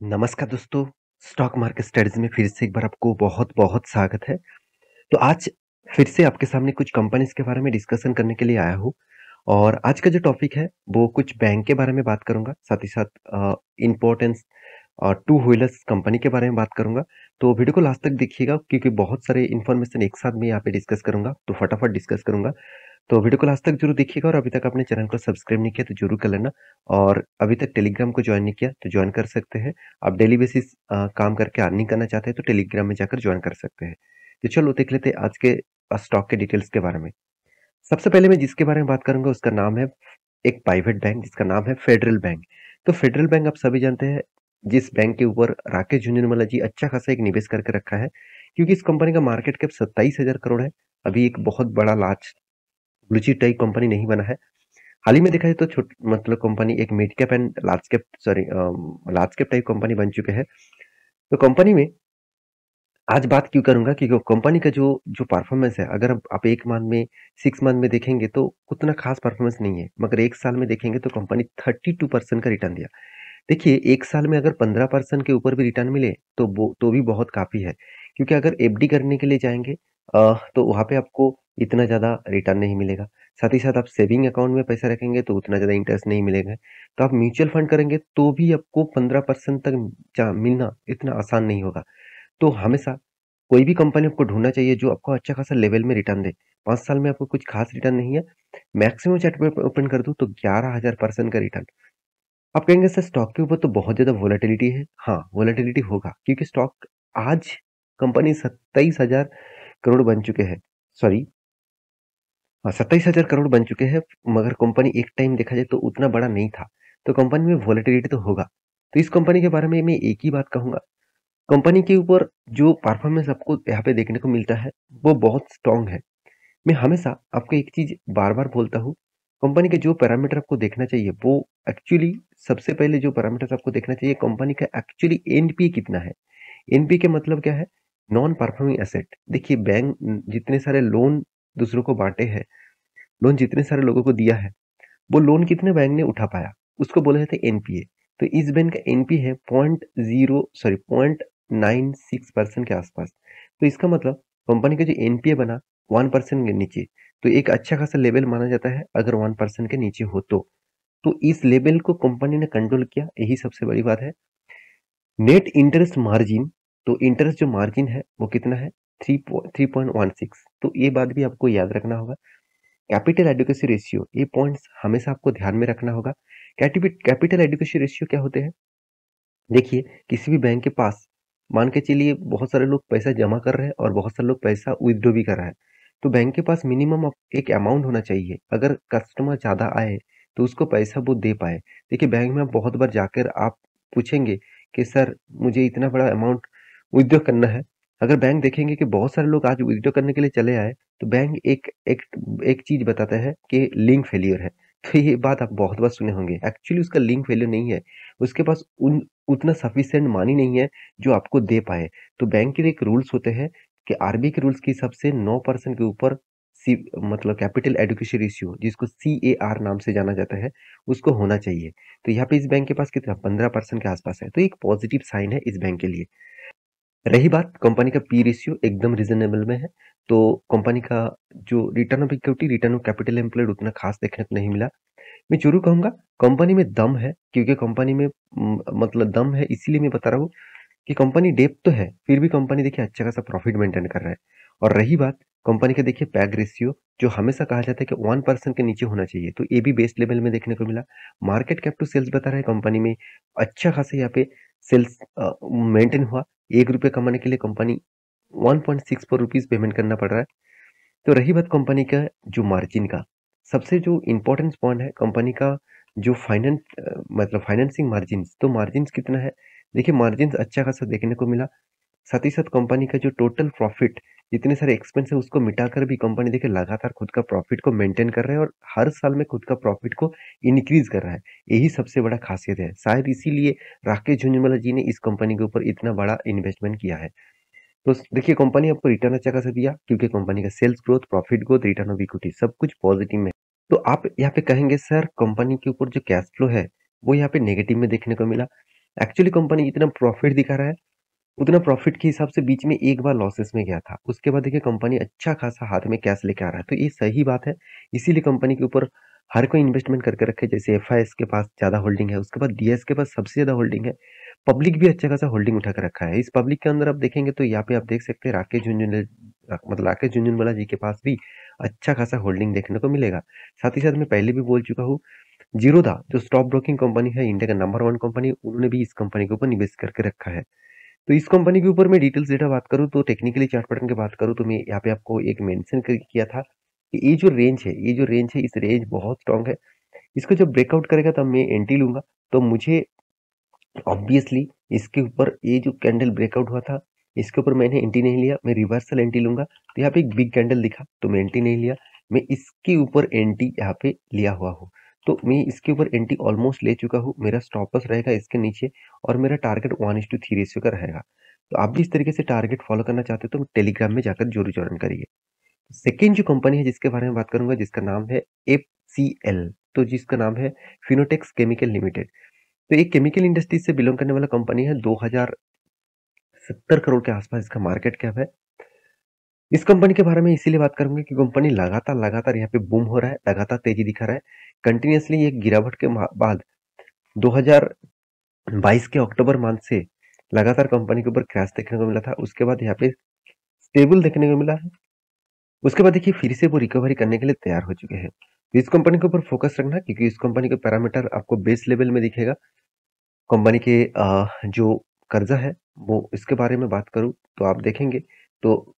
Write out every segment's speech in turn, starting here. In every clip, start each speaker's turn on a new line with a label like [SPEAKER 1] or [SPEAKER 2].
[SPEAKER 1] नमस्कार दोस्तों, stock market studies में फिर से एक बार आपको बहुत-बहुत स्वागत है। तो आज फिर से आपके सामने कुछ कंपनीज़ के बारे में डिस्कशन करने के लिए आया हूँ और आज का जो टॉपिक है, वो कुछ बैंक के बारे में बात करूँगा, साथ ही साथ इम्पोर्टेंस टू व्हीलर्स कंपनी के बारे में बात करूँगा। तो वीडियो को लास्ट तक देखिएगा क्योंकि बहुत सारे इन्फॉर्मेशन एक साथ मैं यहाँ पे डिस्कस करूँगा, तो फटाफट डिस्कस करूँगा। तो वीडियो को लास्ट तक जरूर देखिएगा और अभी तक आपने चैनल को सब्सक्राइब नहीं किया तो जरूर कर लेना और अभी तक टेलीग्राम को ज्वाइन नहीं किया तो ज्वाइन कर सकते हैं। आप डेली बेसिस काम करके अर्निंग करना चाहते हैं तो टेलीग्राम में जाकर ज्वाइन कर सकते हैं। तो चलो देख लेते हैं आज के स्टॉक के डिटेल्स के बारे में। सबसे पहले मैं जिसके बारे में बात करूंगा उसका नाम है एक प्राइवेट बैंक जिसका नाम है फेडरल बैंक। तो फेडरल बैंक आप सभी जानते हैं, जिस बैंक के ऊपर राकेश झुंझुनवाला जी अच्छा खासा एक निवेश करके रखा है, क्योंकि इस कंपनी का मार्केट कैप 27,000 करोड़ है। अभी एक बहुत बड़ा large blue chip type company नहीं बना है। हाल ही में देखा जाए तो छोट मतलब कंपनी एक mid cap and large cap type company बन चुके हैं। तो कंपनी में आज बात क्यों करूंगा क्योंकि कंपनी का जो जो परफॉर्मेंस है, अगर आप एक मंथ में 6 मंथ में देखेंगे तो उतना खास परफॉर्मेंस नहीं है, मगर एक साल में देखेंगे तो कंपनी 32% का रिटर्न दिया। देखिए, एक साल में अगर 15% के ऊपर भी रिटर्न मिले तो वो तो भी बहुत काफी है, क्योंकि अगर एफडी करने के लिए जाएंगे तो वहां पे आपको इतना ज्यादा रिटर्न नहीं मिलेगा। साथ ही साथ आप सेविंग अकाउंट में पैसा रखेंगे तो उतना ज्यादा इंटरेस्ट नहीं मिलेगा। तो आप म्यूचुअल फंड करेंगे तो भी आपको 15% तक मिलना इतना आसान नहीं होगा। तो हमेशा कोई भी कंपनी आपको ढूंढना चाहिए जो आपको अच्छा खासा लेवल में रिटर्न दे। 5 साल में आपको कुछ खास रिटर्न नहीं है। मैक्सिमम चार्ट पे ओपन कर दूं तो 11,000% का रिटर्न। आप कहेंगे सर स्टॉक के ऊपर तो बहुत ज्यादा वोलेटिलिटी है। हाँ, वोलेटिलिटी होगा क्योंकि स्टॉक आज कंपनी 27,000 करोड़ बन चुके हैं। सॉरी, हाँ, 27,000 करोड़ बन चुके हैं, मगर कंपनी एक टाइम देखा जाए तो उतना बड़ा नहीं था। तो कंपनी में वोलेटिलिटी तो होगा। तो इस कंपनी के बारे में मैं एक ही बात कहूंगा, कंपनी के ऊपर जो परफॉर्मेंस आपको यहाँ पे देखने को मिलता है वो बहुत स्ट्रांग है। मैं हमेशा आपको एक चीज बार बार बोलता हूँ, कंपनी के जो पैरामीटर आपको देखना चाहिए वो एक्चुअली सबसे पहले जो पैरामीटर आपको देखना चाहिए कंपनी का एक्चुअली एनपीए कितना है। एनपीए के मतलब क्या है? Non performing asset. देखिए, बैंक जितने सारे लोन दूसरों को बांटे हैं, लोन जितने सारे लोगों को दिया है, वो लोन कितने बैंक ने उठा पाया, उसको बोले जाते हैं एनपीए। तो इस बैंक का एनपीए है 0.96% के आसपास। तो इसका मतलब कंपनी का जो एनपीए बना 1% के नीचे, तो एक अच्छा खासा लेवल माना जाता है अगर 1% के नीचे हो तो इस लेवल को कंपनी ने कंट्रोल किया, यही सबसे बड़ी बात है। नेट इंटरेस्ट मार्जिन, तो इंटरेस्ट जो मार्जिन है वो कितना है? 3.16। तो ये बात भी आपको याद रखना होगा। कैपिटल एडुकेसी रेशियो, ये पॉइंट्स हमेशा आपको ध्यान में रखना होगा। कैपिटल एडुकेसी रेशियो क्या होते हैं? देखिए, किसी भी बैंक के पास मान के चलिए बहुत सारे लोग पैसा जमा कर रहे हैं और बहुत सारे लोग पैसा विथड्रॉ भी कर रहा है। तो बैंक के पास मिनिमम एक अमाउंट होना चाहिए, अगर कस्टमर ज्यादा आए तो उसको पैसा वो दे पाए। देखिए, बैंक में आप बहुत बार जाकर आप पूछेंगे कि सर मुझे इतना बड़ा अमाउंट विथड्रॉ करना है। अगर बैंक देखेंगे कि बहुत सारे लोग आज विथड्रॉ करने के लिए चले आए तो बैंक एक एक एक चीज बताता है कि लिंक फेलियर है। तो ये बात आप बहुत बार सुने होंगे, एक्चुअली उसका लिंक फेलियर नहीं है, उसके पास उन उतना सफिशिएंट मनी नहीं है जो आपको दे पाए। तो बैंक के एक रूल्स होते हैं कि आरबीआई के रूल्स के हिसाब से 9% के ऊपर सी मतलब कैपिटल एडुकेशन रेशियो, जिसको सीएआर नाम से जाना जाता है, उसको होना चाहिए। तो यहाँ पे इस बैंक के पास कितना 15% के आसपास है, तो एक पॉजिटिव साइन है इस बैंक के लिए। रही बात कंपनी का पी रेशियो, एकदम रिजनेबल में है। तो कंपनी का जो return of equity, return of capital employed उतना खास देखने को नहीं मिला। मैं जरूर कहूंगा कंपनी में दम है, क्योंकि कंपनी में मतलब दम है, इसीलिए मैं बता रहा हूँ कि कंपनी डेप तो है, फिर भी कंपनी देखिए अच्छा खासा प्रॉफिट मेंटेन कर रहा है। और रही बात कंपनी का, देखिए पैग रेशियो जो हमेशा कहा जाता है कि 1% के नीचे होना चाहिए, तो ये भी बेस्ट लेवल में देखने को मिला। मार्केट कैप टू सेल्स बता रहा है कंपनी में अच्छा खासा यहाँ पे सेल्स मेंटेन हुआ। 1 रुपये कमाने के लिए कंपनी 1.64 रुपीज पेमेंट करना पड़ रहा है। तो रही बात कंपनी का जो मार्जिन का, सबसे जो इम्पोर्टेंट पॉइंट है कंपनी का जो मतलब फाइनेंसिंग मार्जिन, तो मार्जिन कितना है? देखिए, मार्जिन अच्छा खासा देखने को मिला। साथ ही साथ कंपनी का जो टोटल प्रॉफिट, जितने सारे एक्सपेंस है उसको मिटाकर भी कंपनी देखिए लगातार खुद का प्रॉफिट को मेंटेन कर रहा है और हर साल में खुद का प्रॉफिट को इंक्रीज कर रहा है। यही सबसे बड़ा खासियत है, शायद इसीलिए राकेश झुंझुनवाला जी ने इस कंपनी के ऊपर इतना बड़ा इन्वेस्टमेंट किया है। तो देखिए, कंपनी आपको रिटर्न अच्छा खासा दिया क्योंकि कंपनी का sales growth, profit growth, return of equity सब कुछ पॉजिटिव में है। तो आप यहाँ पे कहेंगे सर कंपनी के ऊपर जो कैश फ्लो है वो यहाँ पे नेगेटिव में देखने को मिला। एक्चुअली कंपनी इतना प्रॉफिट दिखा रहा है, उतना प्रॉफिट के हिसाब से बीच में एक बार लॉसेस में गया था। उसके बाद देखिए कंपनी अच्छा खासा हाथ में कैश लेके आ रहा है, तो ये सही बात है। इसीलिए कंपनी के ऊपर हर कोई इन्वेस्टमेंट करके रखे, जैसे एफआईएस के पास ज़्यादा होल्डिंग है, उसके बाद डीएस के पास सबसे ज़्यादा होल्डिंग है। पब्लिक भी अच्छा खासा होल्डिंग उठा के रखा है। इस पब्लिक के अंदर आप देखेंगे तो यहाँ पे आप देख सकते हैं राकेश झुनझुनवाला जी के पास भी अच्छा खासा होल्डिंग देखने को मिलेगा। साथ ही साथ मैं पहले भी बोल चुका हूँ, जीरोधा जो स्टॉक ब्रोकिंग कंपनी है, इंडिया का नंबर 1 कंपनी, उन्होंने भी इस कंपनी के ऊपर निवेश करके रखा है। तो इस कंपनी के ऊपर मैं डिटेल्स डेटा बात करूँ तो टेक्निकली चार्ट पैटर्न की बात करूँ तो मैं यहाँ पे आपको एक मेंशन किया था कि ये जो रेंज है इस रेंज बहुत स्ट्रांग है। इसको जब ब्रेकआउट करेगा तब मैं एंट्री लूंगा। तो मुझे ऑब्वियसली इसके ऊपर ये जो कैंडल ब्रेकआउट हुआ था, इसके ऊपर मैंने एंट्री नहीं लिया, मैं रिवर्सल एंट्री लूंगा। तो यहाँ पे एक बिग कैंडल दिखा तो मैं एंट्री नहीं लिया, मैं इसके ऊपर एंट्री यहाँ पे लिया हुआ हूँ। तो मैं इसके ऊपर एंट्री ऑलमोस्ट ले चुका हूँ। मेरा स्टॉप लॉस रहेगा इसके नीचे और मेरा टारगेट 1:3 रेशियो का रहेगा। तो आप भी इस तरीके से टारगेट फॉलो करना चाहते हो तो टेलीग्राम में जाकर जरूर ज्वाइन करिए। सेकेंड जो कंपनी है जिसके बारे में बात करूंगा, जिसका नाम है एफसीएल, तो जिसका नाम है फिनोटेक्स केमिकल लिमिटेड। तो एक केमिकल इंडस्ट्री से बिलोंग करने वाला कंपनी है। 2070 करोड़ के आसपास इसका मार्केट कैप है। इस कंपनी के बारे में इसीलिए बात करूंगा कि कंपनी लगातार लगातार यहाँ पे बूम हो रहा है, लगातार तेजी दिखा रहा है। कंटिन्यूसली एक गिरावट के बाद 2022 के अक्टूबर मंथ से लगातार कंपनी के ऊपर क्रैश देखने को मिला था। उसके बाद यहाँ पे स्टेबल देखने को मिला है। उसके बाद देखिए फिर से वो रिकवरी करने के लिए तैयार हो चुके हैं। तो इस कंपनी के ऊपर फोकस रखना, क्योंकि इस कंपनी का पैरामीटर आपको बेस लेवल में दिखेगा। कंपनी के जो कर्जा है वो इसके बारे में बात करूँ तो आप देखेंगे तो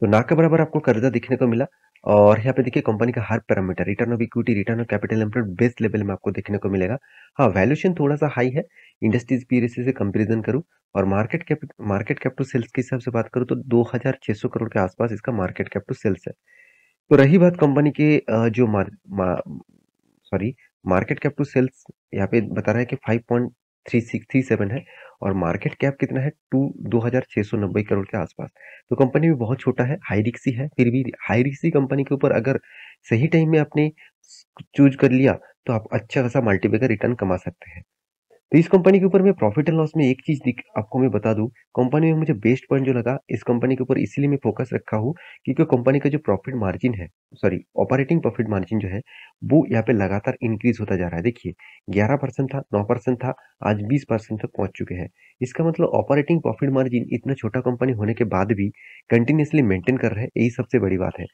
[SPEAKER 1] ना के बराबर आपको कर्जा दिखने को मिला। और यहाँ पे देखिए कंपनी का हर parameter, return of equity, return of capital employed, base level में आपको देखने को मिलेगा। हाँ, वैल्यूएशन थोड़ा सा हाई है इंडस्ट्रीज पी रेशियो से कंपेरिजन करूँ। और मार्केट कैप टू सेल्स के हिसाब से बात करूँ तो 2600 करोड़ के आसपास इसका मार्केट कैप टू सेल्स है। तो रही बात कंपनी के जो sorry market cap to sales, यहाँ पे बता रहा है कि 5.3637 है और मार्केट कैप कितना है 2690 करोड़ के आसपास। तो कंपनी भी बहुत छोटा है, हाई रिस्की है। फिर भी हाई रिस्की कंपनी के ऊपर अगर सही टाइम में आपने चूज कर लिया तो आप अच्छा खासा मल्टीपल रिटर्न कमा सकते हैं। तो इस कंपनी के ऊपर मैं प्रॉफिट एंड लॉस में एक चीज आपको मैं बता दूं, कंपनी में मुझे बेस्ट पॉइंट जो लगा इस कंपनी के ऊपर, इसीलिए मैं फोकस रखा हूँ क्योंकि कंपनी का जो प्रॉफिट मार्जिन है, सॉरी ऑपरेटिंग प्रॉफिट मार्जिन जो है वो यहाँ पे लगातार इंक्रीज होता जा रहा है। देखिए 11% था, 9% था, आज 20% तक पहुंच चुके हैं। इसका मतलब ऑपरेटिंग प्रॉफिट मार्जिन इतना छोटा कंपनी होने के बाद भी कंटिन्यूसली मेंटेन कर रहा है, यही सबसे बड़ी बात है।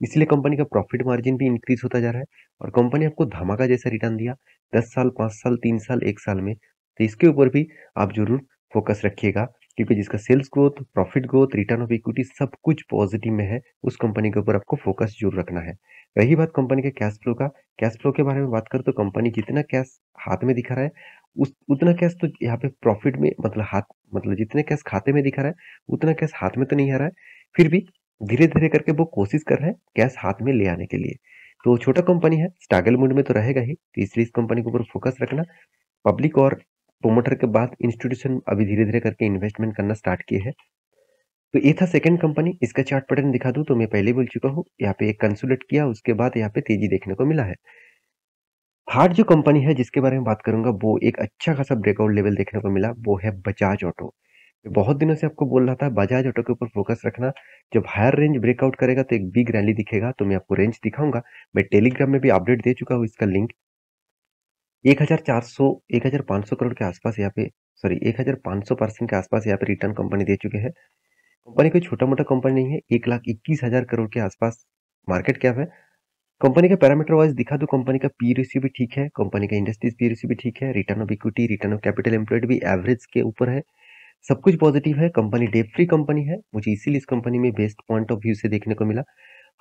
[SPEAKER 1] इसलिए कंपनी का प्रॉफिट मार्जिन भी इंक्रीज होता जा रहा है और कंपनी आपको धमाका जैसा रिटर्न दिया 10 साल, 5 साल, 3 साल, 1 साल में। तो इसके ऊपर भी आप जरूर फोकस रखिएगा, क्योंकि जिसका sales growth, profit growth, return of equity सब कुछ पॉजिटिव में है, उस कंपनी के ऊपर आपको फोकस जरूर रखना है। रही बात कंपनी के कैश फ्लो का, कैश फ्लो के बारे में बात करें तो कंपनी जितना कैश हाथ में दिखा रहा है उस उतना कैश तो यहाँ पे प्रॉफिट में मतलब जितने कैश खाते में दिखा रहा है उतना कैश हाथ में तो नहीं आ रहा है। फिर भी धीरे धीरे करके वो कोशिश कर रहे हैं कैश हाथ में ले आने के लिए। तो छोटा कंपनी है, स्ट्रगल मूड में तो रहेगा ही, तो इसलिए इस कंपनी के ऊपर फोकस रखना। पब्लिक और प्रोमोटर के बाद इंस्टीट्यूशन अभी धीरे धीरे करके इन्वेस्टमेंट करना स्टार्ट किए हैं। तो ये था सेकंड कंपनी। इसका चार्ट पैटर्न दिखा दूं तो मैं पहले बोल चुका हूँ, यहाँ पे एक कंसोलिडेट किया, उसके बाद यहाँ पे तेजी देखने को मिला है। थर्ड जो कंपनी है जिसके बारे में बात करूंगा वो एक अच्छा खासा ब्रेकआउट लेवल देखने को मिला, वो है बजाज ऑटो। बहुत दिनों से आपको बोल रहा था बजाज ऑटो के ऊपर फोकस रखना। जब हायर रेंज ब्रेकआउट करेगा तो एक बिग रैली दिखेगा, तो मैं आपको रेंज दिखाऊंगा। मैं टेलीग्राम में भी अपडेट दे चुका हूँ, इसका लिंक 1400 1500 करोड़ के आसपास यहाँ पे, सॉरी 1500% के आसपास यहाँ पे रिटर्न कंपनी दे चुके हैं। कंपनी कोई छोटा मोटा कंपनी नहीं है, 1,21,000 करोड़ के आसपास मार्केट कैप है। कंपनी के पैरामीटर वाइज दिखा दो, कंपनी का पी रेशियो भी ठीक है, कंपनी का इंडस्ट्रीज पी रेशियो भी ठीक है, return of equity, return of capital employed भी एवरेज के ऊपर है। सब कुछ पॉजिटिव है। कंपनी डेट फ्री कंपनी है, मुझे इसीलिए इस कंपनी में बेस्ट पॉइंट ऑफ व्यू से देखने को मिला।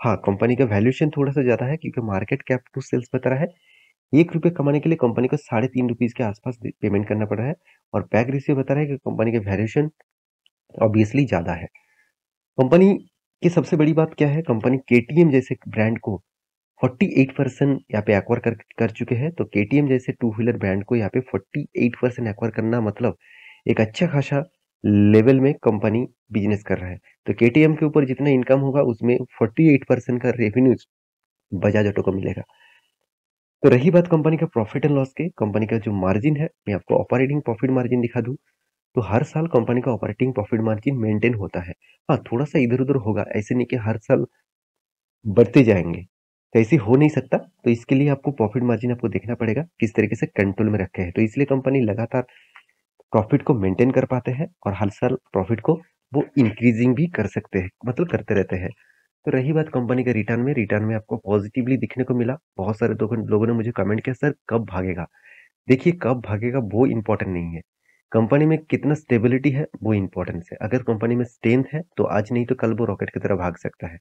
[SPEAKER 1] हाँ, कंपनी का वैल्यूएशन थोड़ा सा ज्यादा है क्योंकि मार्केट कैप टू सेल्स बता रहा है 1 रुपये कमाने के लिए कंपनी को 3.5 रुपीज के आसपास पेमेंट करना पड़ रहा है। और पैक रेशियो बता रहा है कि कंपनी का वैल्यूएशन ऑब्वियसली ज्यादा है। कंपनी की सबसे बड़ी बात क्या है, कंपनी केटीएम जैसे ब्रांड को 48% यहाँ पे एक्वायर कर चुके हैं। तो केटीएम जैसे टू व्हीलर ब्रांड को यहाँ पे 48% एक्वायर करना मतलब एक अच्छा खासा लेवल में कंपनी बिजनेस कर रहा है। तो केटीएम के ऊपर जितना इनकम होगा उसमें 48% का रेवेन्यू बजाज ऑटो को मिलेगा। तो रही बात कंपनी का प्रॉफिट एंड लॉस की, कंपनी का जो मार्जिन है, मैं आपको ऑपरेटिंग प्रॉफिट मार्जिन दिखा दूँ, तो हर साल कंपनी का ऑपरेटिंग प्रॉफिट मार्जिन मेंटेन होता है। हाँ, थोड़ा-सा इधर-उधर होगा, ऐसे नहीं कि हर साल बढ़ते जाएँगे, तो ऐसे हो नहीं सकता। तो इसके लिए आपको प्रॉफिट मार्जिन आपको देखना पड़ेगा, किस तरीके से कंट्रोल में रखे हैं। तो इसलिए कंपनी लगातार प्रॉफिट को मेंटेन कर पाते हैं और हर साल प्रॉफिट को वो इंक्रीजिंग भी कर सकते हैं, मतलब करते रहते हैं। तो रही बात कंपनी के रिटर्न में आपको पॉजिटिवली दिखने को मिला। बहुत सारे लोगों ने मुझे कमेंट किया, सर कब भागेगा? देखिए, कब भागेगा वो इम्पोर्टेंट नहीं है। कंपनी में कितना स्टेबिलिटी है वो इम्पोर्टेंस है। अगर कंपनी में स्ट्रेंथ है तो आज नहीं तो कल वो रॉकेट की तरह भाग सकता है।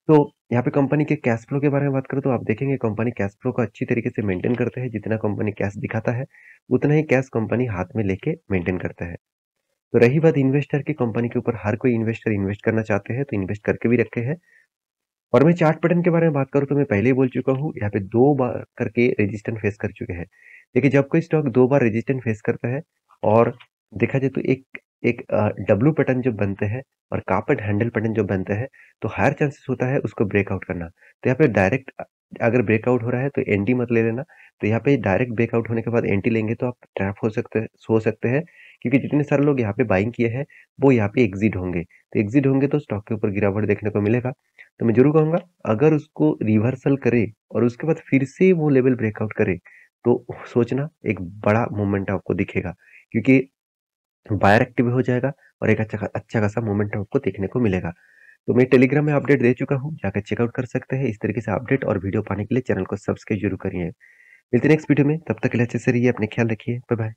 [SPEAKER 1] तो यहाँ पे कंपनी के कैश फ्लो के बारे में बात करूँ तो आप देखेंगे कंपनी कैश फ्लो को अच्छी तरीके से मेंटेन करते हैं। जितना कंपनी कैश दिखाता है, उतना ही कैश कंपनी हाथ में लेके मेंटेन करता है। तो रही बात इन्वेस्टर की, कंपनी के ऊपर हर कोई इन्वेस्टर इन्वेस्ट करना चाहते हैं, तो इन्वेस्ट करके भी रखे हैं। और मैं चार्ट पैटर्न के बारे में बात करूँ तो मैं पहले ही बोल चुका हूँ, यहाँ पे 2 बार करके रेजिस्टेंस फेस कर चुके हैं। देखिए, जब कोई स्टॉक 2 बार रेजिस्टेंस फेस करता है और देखा जाए तो एक एक डब्ल्यू पैटर्न जो बनते हैं और कार्पेट हैंडल पैटर्न जो बनते हैं, तो हायर चांसेस होता है उसको ब्रेकआउट करना। तो यहाँ पे डायरेक्ट अगर ब्रेकआउट हो रहा है तो एंटी मत ले लेना। तो यहाँ पे डायरेक्ट ब्रेकआउट होने के बाद एंटी लेंगे तो आप ट्रैप हो सकते हैं, क्योंकि जितने सारे लोग यहाँ पे बाइंग किए हैं, वो यहाँ पे एग्जिट होंगे। तो एग्जिट होंगे तो स्टॉक के ऊपर गिरावट देखने को मिलेगा। तो मैं ज़रूर कहूँगा, अगर उसको रिवर्सल करे और उसके बाद फिर से वो लेवल ब्रेकआउट करे, तो सोचना एक बड़ा मूवमेंट आपको दिखेगा, क्योंकि बायर एक्टिव हो जाएगा और एक अच्छा खासा मूवमेंट आपको देखने को मिलेगा। तो मैं टेलीग्राम में अपडेट दे चुका हूँ, जाकर चेकआउट कर सकते हैं। इस तरीके से अपडेट और वीडियो पाने के लिए चैनल को सब्सक्राइब जरूर करिए। मिलते हैं नेक्स्ट वीडियो में, तब तक के लिए अच्छे से रहिए, अपने ख्याल रखिए। Bye bye.